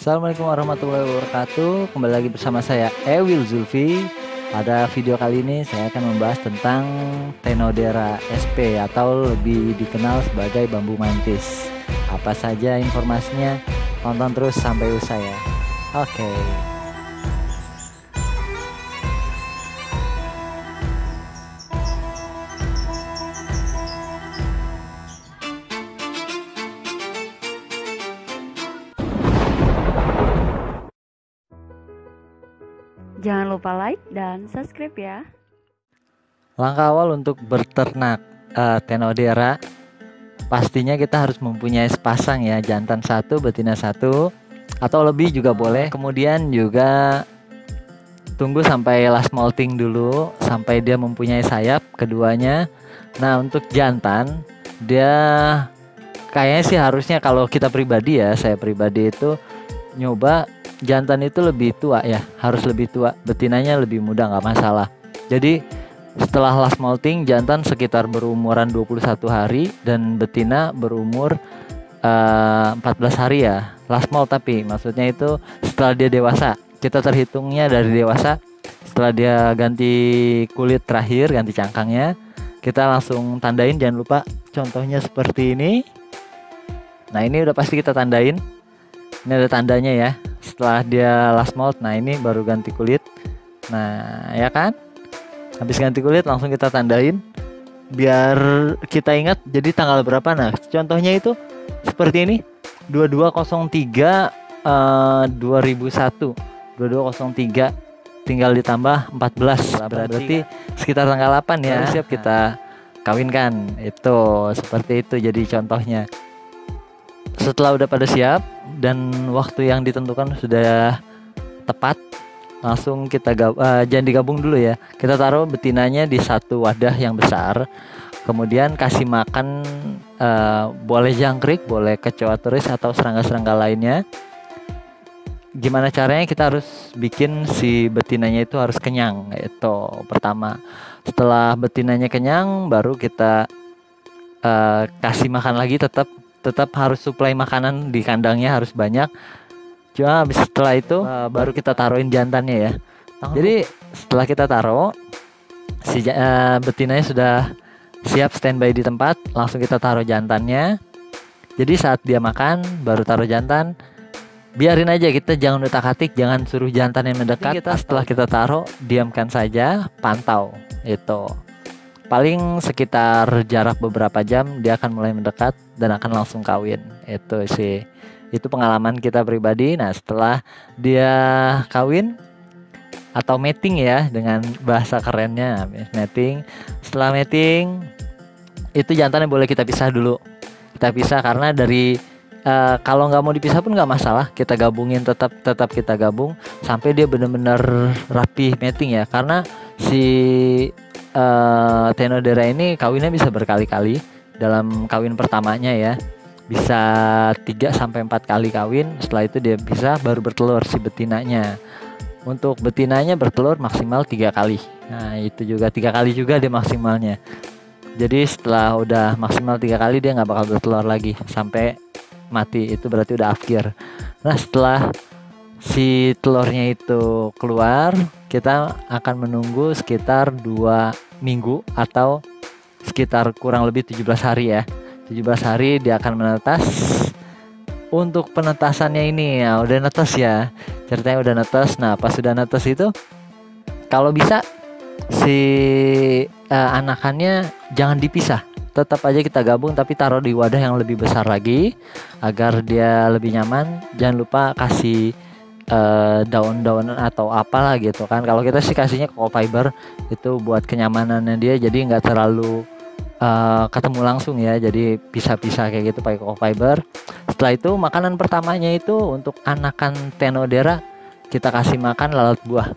Assalamualaikum warahmatullahi wabarakatuh. Kembali lagi bersama saya Ewil Zulfi. Pada video kali ini saya akan membahas tentang Tenodera sp atau lebih dikenal sebagai bambu mantis. Apa saja informasinya? Tonton terus sampai usai ya. Oke. Jangan lupa like dan subscribe ya. Langkah awal untuk berternak Tenodera, pastinya kita harus mempunyai sepasang ya, jantan satu, betina satu, atau lebih juga boleh. Kemudian juga tunggu sampai last molting dulu, sampai dia mempunyai sayap keduanya. Nah, untuk jantan dia kayaknya sih harusnya, kalau kita pribadi ya, saya pribadi itu nyoba jantan itu lebih tua ya, harus lebih tua. Betinanya lebih muda nggak masalah. Jadi setelah last molting, jantan sekitar berumuran 21 hari dan betina berumur 14 hari ya. Last molt, tapi maksudnya itu setelah dia dewasa. Kita terhitungnya dari dewasa. Setelah dia ganti kulit terakhir, ganti cangkangnya, kita langsung tandain. Jangan lupa contohnya seperti ini. Nah, ini udah pasti kita tandain. Ini ada tandanya ya. Setelah dia last molt, nah ini baru ganti kulit. Nah, ya kan? Habis ganti kulit langsung kita tandain biar kita ingat jadi tanggal berapa. Nah, contohnya itu seperti ini. 2203 2001. 2203 tinggal ditambah 14. Berarti sekitar tanggal 8 ya. Siap kita kawinkan. Itu seperti itu jadi contohnya. Setelah udah pada siap dan waktu yang ditentukan sudah tepat, langsung kita jangan digabung dulu ya. Kita taruh betinanya di satu wadah yang besar. Kemudian kasih makan boleh jangkrik, boleh kecoa turis atau serangga-serangga lainnya. Gimana caranya? Kita harus bikin si betinanya itu harus kenyang. Itu pertama. Setelah betinanya kenyang, baru kita kasih makan lagi. Tetap harus suplai makanan di kandangnya harus banyak. Cuma habis setelah itu baru kita taruhin jantannya ya. Jadi setelah kita taruh, si betinanya sudah siap standby di tempat, langsung kita taruh jantannya. Jadi saat dia makan baru taruh jantan. Biarin aja, kita jangan utak-atik, jangan suruh jantan yang mendekat. Setelah kita taruh, diamkan saja, pantau. Itu paling sekitar jarak beberapa jam dia akan mulai mendekat dan akan langsung kawin. Itu sih, itu pengalaman kita pribadi. Nah, setelah dia kawin atau mating ya, dengan bahasa kerennya mating. Setelah mating itu jantannya boleh kita pisah dulu. Kita pisah karena dari kalau nggak mau dipisah pun nggak masalah, kita gabungin, tetap kita gabung sampai dia benar-benar rapi mating ya. Karena si Tenodera ini kawinnya bisa berkali-kali dalam kawin pertamanya ya, bisa 3-4 kali kawin. Setelah itu dia bisa baru bertelur si betinanya. Untuk betinanya bertelur maksimal 3 kali. Nah, itu juga 3 kali juga dia maksimalnya. Jadi setelah udah maksimal 3 kali dia nggak bakal bertelur lagi sampai mati. Itu berarti udah akhir. Nah, setelah si telurnya itu keluar, kita akan menunggu sekitar 2 minggu atau sekitar kurang lebih 17 hari ya. 17 hari dia akan menetas. Untuk penetasannya ini ya udah netes ya, ceritanya udah netes. Nah, pas sudah netes itu kalau bisa si anakannya jangan dipisah, tetap aja kita gabung tapi taruh di wadah yang lebih besar lagi agar dia lebih nyaman. Jangan lupa kasih daun-daunan atau apalah gitu kan. Kalau kita sih kasihnya coco fiber, itu buat kenyamanannya dia, jadi nggak terlalu ketemu langsung ya, jadi pisah-pisah kayak gitu pakai coco fiber. Setelah itu makanan pertamanya itu untuk anakan Tenodera kita kasih makan lalat buah.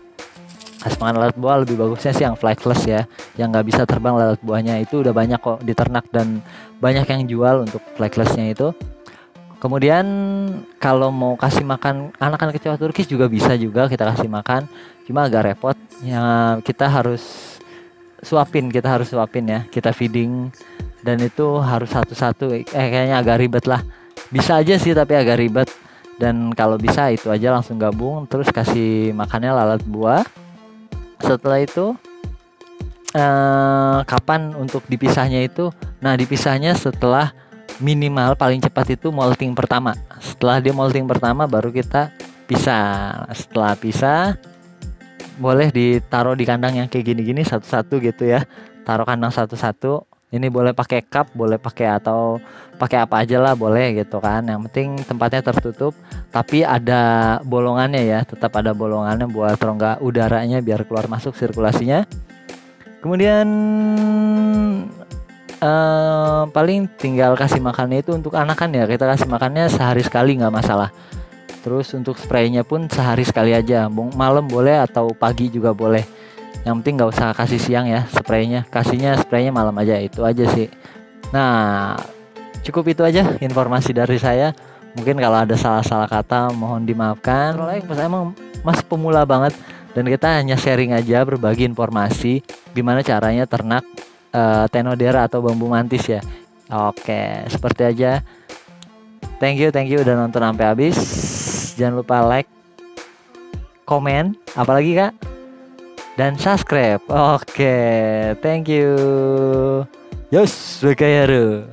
Kasih makan lalat buah, lebih bagusnya sih yang flightless ya, yang nggak bisa terbang lalat buahnya. Itu udah banyak kok di ternak dan banyak yang jual untuk flightlessnya itu. Kemudian kalau mau kasih makan anakan kecoa Turkis juga bisa juga kita kasih makan, cuma agak repot ya, kita harus suapin ya, kita feeding dan itu harus satu-satu. Kayaknya agak ribet lah. Bisa aja sih tapi agak ribet. Dan kalau bisa itu aja langsung gabung, terus kasih makannya lalat buah. Setelah itu kapan untuk dipisahnya itu? Nah, dipisahnya setelah minimal paling cepat itu molting pertama. Setelah dia molting pertama baru kita pisah. Setelah pisah boleh ditaruh di kandang yang kayak gini-gini satu-satu gitu ya. Taruh kandang satu-satu. Ini boleh pakai cup, boleh pakai atau pakai apa aja lah boleh gitu kan. Yang penting tempatnya tertutup, tapi ada bolongannya ya, tetap ada bolongannya buat rongga udaranya biar keluar masuk sirkulasinya. Kemudian paling tinggal kasih makannya itu untuk anakan ya, kita kasih makannya sehari sekali nggak masalah. Terus untuk spraynya pun sehari sekali aja, malam boleh atau pagi juga boleh. Yang penting nggak usah kasih siang ya spraynya, spraynya malam aja, itu aja sih. Nah, cukup itu aja informasi dari saya. Mungkin kalau ada salah-salah kata mohon dimaafkan. Saya emang masih pemula banget dan kita hanya sharing aja, berbagi informasi gimana caranya ternak Tenodera atau bambu mantis ya. Oke, seperti aja. Thank you udah nonton sampai habis. Jangan lupa like, komen, apalagi Kak? Dan subscribe. Oke, thank you. Yos, bakayaru.